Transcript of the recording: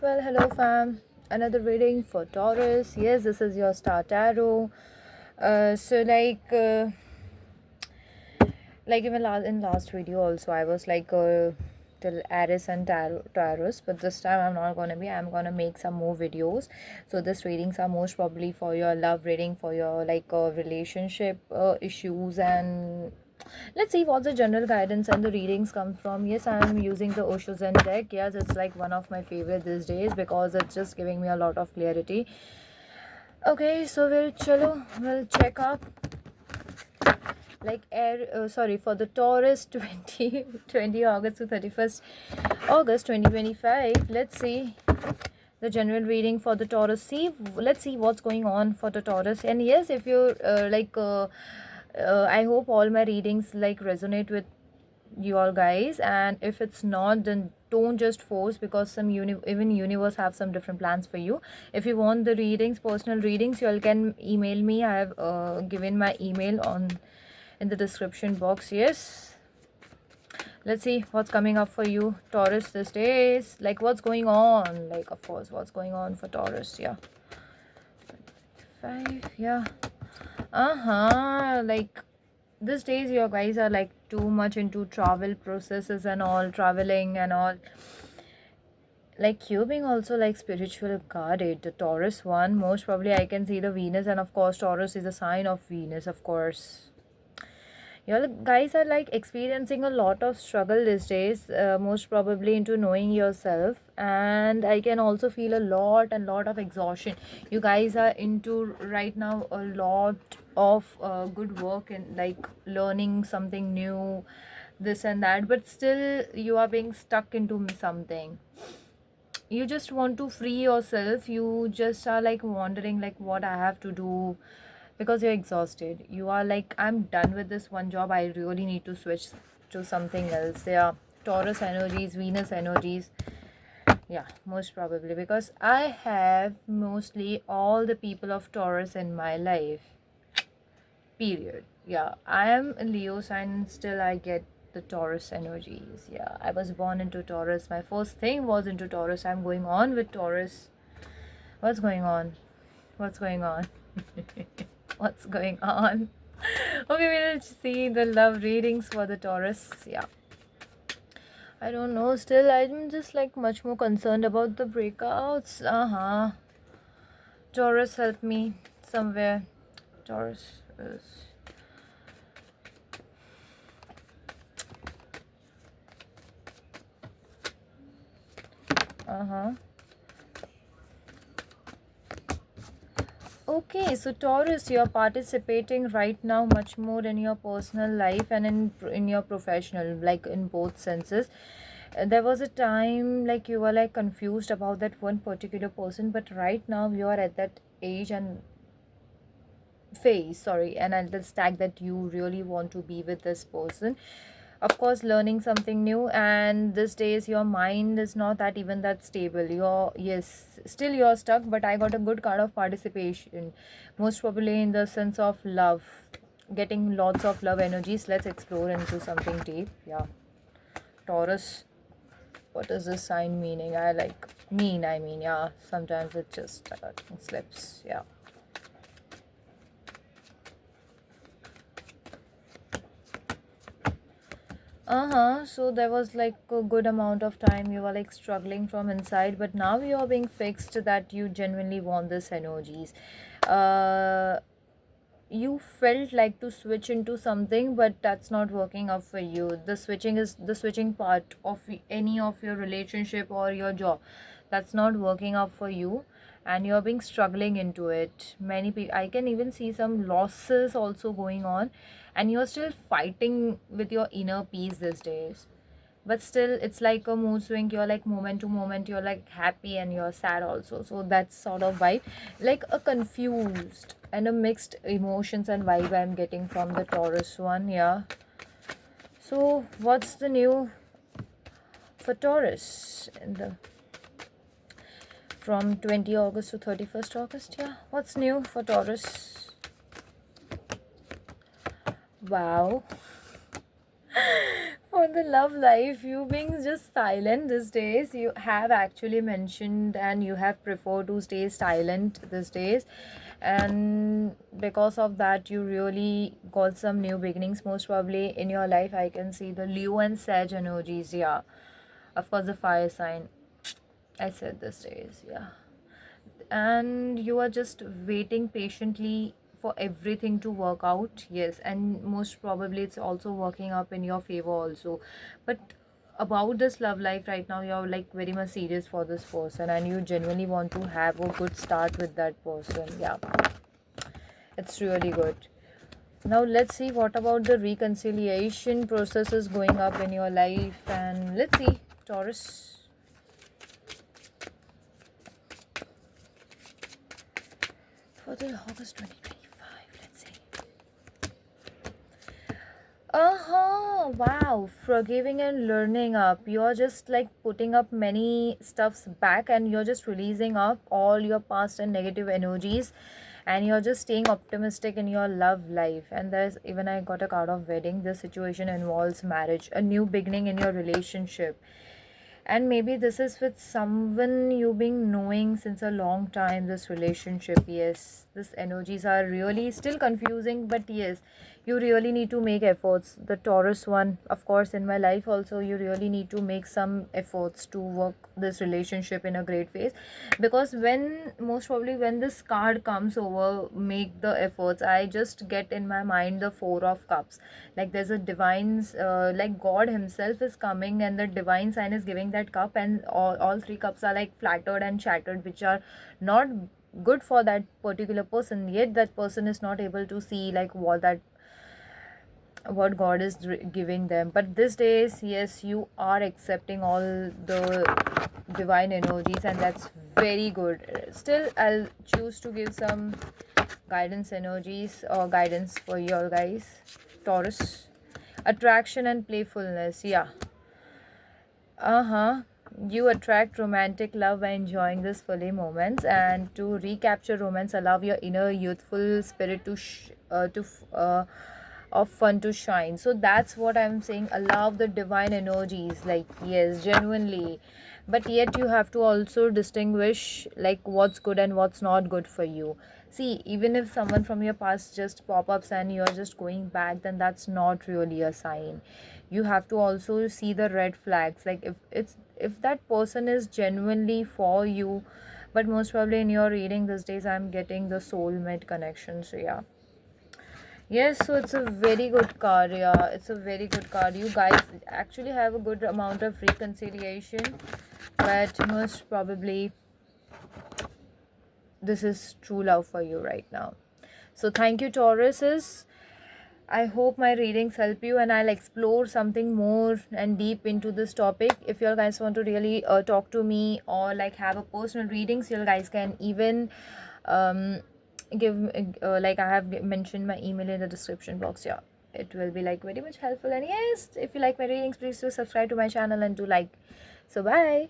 Well, hello fam. Another reading for Taurus. Yes, this is your star tarot. Like even in last video also, I was till Aries and Taurus, but this time I'm not gonna be. I'm gonna make some more videos. So this readings are most probably for your love reading, for your relationship issues, and let's see what the general guidance and the readings come from. Yes, I'm using the Osho Zen deck. Yes, it's like one of my favorite these days because it's just giving me a lot of clarity. Okay, so we'll check up for the Taurus 20 August to 31st August 2025. Let's see the general reading for the Taurus. Let's see what's going on for the Taurus. And yes, if you I hope all my readings resonate with you all guys, and if it's not, then don't just force, because even universe have some different plans for you. If you want the readings, personal readings, you all can email me. I have given my email on in the description box. Yes, let's see what's coming up for you, Taurus, these days. Like, what's going on, like, of course, what's going on for Taurus. Yeah, 5. Yeah, like these days you guys are like too much into travel processes and all, traveling and all. Like you being also like spiritual guarded, the Taurus one, most probably I can see the Venus, and of course Taurus is a sign of Venus, of course. You guys are like experiencing a lot of struggle these days, most probably into knowing yourself, and I can also feel a lot of exhaustion. You guys are into right now a lot of good work and like learning something new, this and that, but still you are being stuck into something. You just want to free yourself. You just are like wondering like what I have to do, because you're exhausted. You are like, I'm done with this one job, I really need to switch to something else. Yeah, Taurus energies, Venus energies. Yeah, most probably because I have mostly all the people of Taurus in my life, period. Yeah, I am a Leo sign and still I get the Taurus energies. Yeah, I was born into Taurus. My first thing was into Taurus. I'm going on with Taurus. What's going on? What's going on? What's going on? Okay, we'll see the love readings for the Taurus. Yeah, I don't know. Still, I'm just like much more concerned about the breakouts. Taurus, help me somewhere. Taurus is. Okay, so Taurus, you're participating right now much more in your personal life and in your professional, like in both senses. There was a time like you were like confused about that one particular person, but right now you are at that age and phase, sorry, and I'll just tag that you really want to be with this person, of course learning something new. And these days your mind is not that even that stable. You're, yes, still you're stuck, but I got a good card of participation, most probably in the sense of love, getting lots of love energies. Let's explore into something deep. Yeah, Taurus, what is this sign meaning? I mean, yeah, sometimes it just slips. Yeah. So there was like a good amount of time you were like struggling from inside, but now you are being fixed that you genuinely want this energies. Uh, you felt like to switch into something, but that's not working out for you. The switching part of any of your relationship or your job, that's not working out for you, and you're being struggling into it. Many people, I can even see some losses also going on, and you're still fighting with your inner peace these days. But still it's like a mood swing. You're like moment to moment, you're like happy and you're sad also. So that's sort of vibe, like a confused and a mixed emotions and vibe I'm getting from the Taurus one. Yeah, so what's the new for Taurus in the from 20 August to 31st August? Yeah, what's new for Taurus? Wow. For about the love life, you being just silent these days. You have actually mentioned and you have preferred to stay silent these days, and because of that, you really got some new beginnings. Most probably in your life, I can see the Leo and Sag energies. Yeah, of course, the fire sign. I said these days. Yeah, and you are just waiting patiently for everything to work out. Yes, and most probably it's also working up in your favor also. But about this love life right now, you're like very much serious for this person and you genuinely want to have a good start with that person. Yeah, it's really good. Now let's see what about the reconciliation processes going up in your life, and let's see, Taurus, for the August 2025. Let's see. Wow. Forgiving and learning up. You're just like putting up many stuffs back and you're just releasing up all your past and negative energies, and you're just staying optimistic in your love life. And there's even, I got a card of wedding. This situation involves marriage, a new beginning in your relationship, and maybe this is with someone you've been knowing since a long time, this relationship. Yes, these energies are really still confusing, but yes, you really need to make efforts. The Taurus one, of course, in my life also, you really need to make some efforts to work this relationship in a great phase, because when, most probably when this card comes over, make the efforts, I just get in my mind the Four of Cups. Like there's a divine, like God himself is coming and the divine sign is giving that cup, and all three cups are like flattered and shattered, which are not good for that particular person, yet that person is not able to see like what God is giving them. But these days, yes, you are accepting all the divine energies, and that's very good. Still, I'll choose to give some guidance energies or guidance for your guys, Taurus. Attraction and playfulness. Yeah. Uh-huh. You attract romantic love by enjoying these fully moments, and to recapture romance, allow your inner youthful spirit of fun to shine. So that's what I'm saying. Allow the divine energies, like yes, genuinely. But yet you have to also distinguish like what's good and what's not good for you. See, even if someone from your past just pop-ups and you're just going back, then that's not really a sign. You have to also see the red flags, like if that person is genuinely for you. But most probably in your reading these days, I'm getting the soulmate connection. So yeah. Yes, so it's a very good card. Yeah, it's a very good card. You guys actually have a good amount of reconciliation, but most probably this is true love for you right now. So thank you, Tauruses. I hope my readings help you, and I'll explore something more and deep into this topic. If you guys want to really talk to me or like have a personal readings, you guys can even um, give like I have mentioned my email in the description box. Yeah, it will be like very much helpful. And yes, if you like my readings, please do subscribe to my channel and do like. So bye.